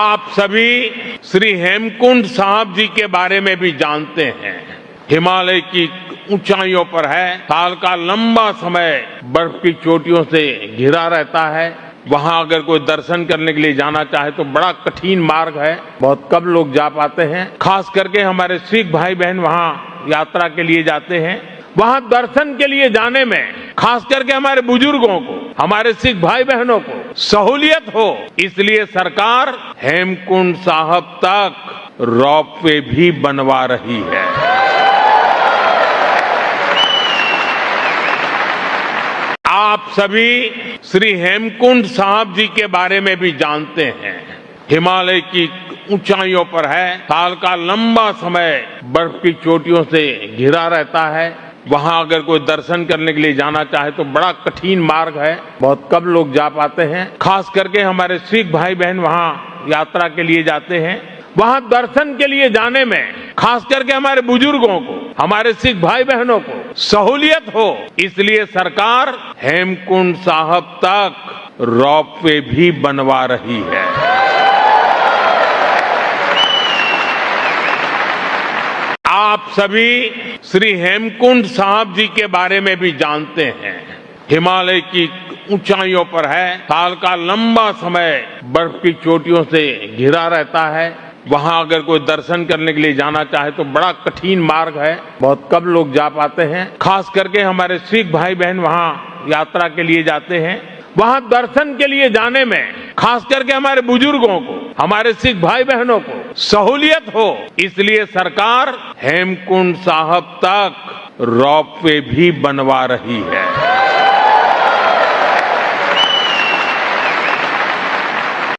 आप सभी श्री हेमकुंड साहब जी के बारे में भी जानते हैं। हिमालय की ऊंचाइयों पर है, साल का लंबा समय बर्फ की चोटियों से घिरा रहता है। वहां अगर कोई दर्शन करने के लिए जाना चाहे तो बड़ा कठिन मार्ग है, बहुत कम लोग जा पाते हैं। खास करके हमारे सिख भाई बहन वहां यात्रा के लिए जाते हैं। वहां दर्शन के लिए जाने में खास करके हमारे बुजुर्गों को, हमारे सिख भाई बहनों को सहूलियत हो, इसलिए सरकार हेमकुंड साहब तक रोपवे भी बनवा रही है। आप सभी श्री हेमकुंड साहब जी के बारे में भी जानते हैं। हिमालय की ऊंचाइयों पर है, साल का लंबा समय बर्फ की चोटियों से घिरा रहता है। वहां अगर कोई दर्शन करने के लिए जाना चाहे तो बड़ा कठिन मार्ग है, बहुत कम लोग जा पाते हैं। खास करके हमारे सिख भाई बहन वहां यात्रा के लिए जाते हैं। वहां दर्शन के लिए जाने में खास करके हमारे बुजुर्गों को, हमारे सिख भाई बहनों को सहूलियत हो, इसलिए सरकार हेमकुंड साहब तक रोपवे भी बनवा रही है। आप सभी श्री हेमकुंड साहब जी के बारे में भी जानते हैं। हिमालय की ऊंचाइयों पर है, साल का लंबा समय बर्फ की चोटियों से घिरा रहता है। वहां अगर कोई दर्शन करने के लिए जाना चाहे तो बड़ा कठिन मार्ग है, बहुत कम लोग जा पाते हैं। खास करके हमारे सिख भाई बहन वहां यात्रा के लिए जाते हैं। वहां दर्शन के लिए जाने में खास करके हमारे बुजुर्गों को, हमारे सिख भाई बहनों को सहूलियत हो, इसलिए सरकार हेमकुंड साहब तक रोपवे भी बनवा रही है।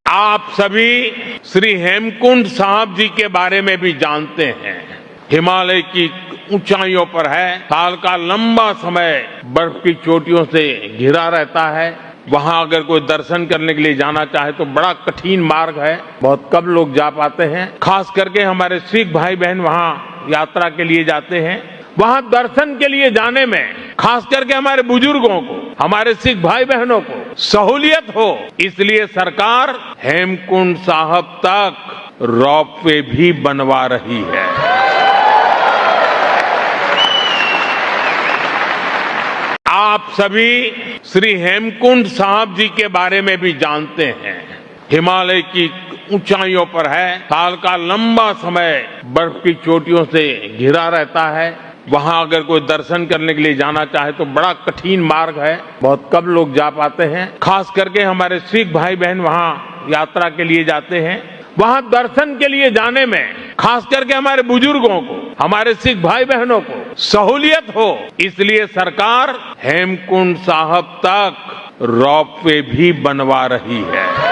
आप सभी श्री हेमकुंड साहब जी के बारे में भी जानते हैं। हिमालय की ऊंचाइयों पर है, साल का लंबा समय बर्फ की चोटियों से घिरा रहता है। वहां अगर कोई दर्शन करने के लिए जाना चाहे तो बड़ा कठिन मार्ग है, बहुत कम लोग जा पाते हैं। खास करके हमारे सिख भाई बहन वहां यात्रा के लिए जाते हैं। वहां दर्शन के लिए जाने में खास करके हमारे बुजुर्गों को, हमारे सिख भाई बहनों को सहूलियत हो, इसलिए सरकार हेमकुंड साहब तक रोपवे भी बनवा रही है। आप सभी श्री हेमकुंड साहब जी के बारे में भी जानते हैं। हिमालय की ऊंचाइयों पर है, साल का लंबा समय बर्फ की चोटियों से घिरा रहता है। वहां अगर कोई दर्शन करने के लिए जाना चाहे तो बड़ा कठिन मार्ग है, बहुत कम लोग जा पाते हैं। खास करके हमारे सिख भाई बहन वहां यात्रा के लिए जाते हैं। वहां दर्शन के लिए जाने में खास करके हमारे बुजुर्गों को, हमारे सिख भाई बहनों को सहूलियत हो, इसलिए सरकार हेमकुंड साहब तक रोपवे भी बनवा रही है।